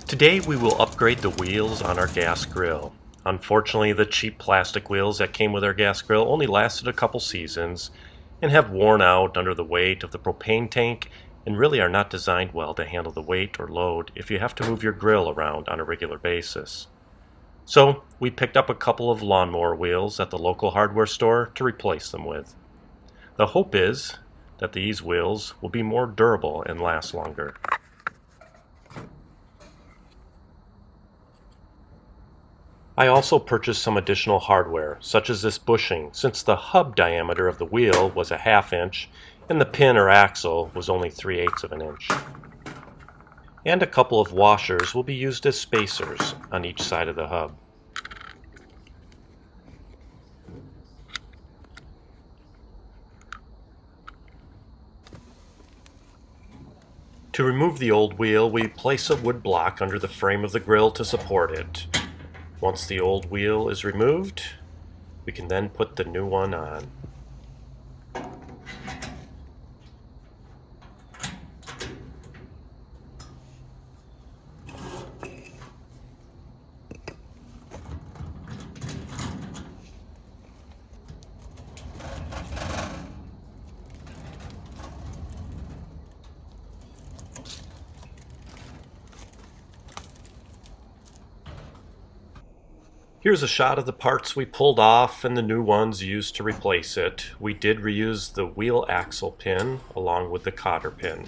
Today we will upgrade the wheels on our gas grill. Unfortunately, the cheap plastic wheels that came with our gas grill only lasted a couple seasons and have worn out under the weight of the propane tank and really are not designed well to handle the weight or load if you have to move your grill around on a regular basis. So we picked up a couple of lawnmower wheels at the local hardware store to replace them with. The hope is that these wheels will be more durable and last longer. I also purchased some additional hardware, such as this bushing, since the hub diameter of the wheel was a 1/2 inch and the pin or axle was only 3/8 of an inch. And a couple of washers will be used as spacers on each side of the hub. To remove the old wheel, we place a wood block under the frame of the grill to support it. Once the old wheel is removed, we can then put the new one on. Here's a shot of the parts we pulled off and the new ones used to replace it. We did reuse the wheel axle pin along with the cotter pin.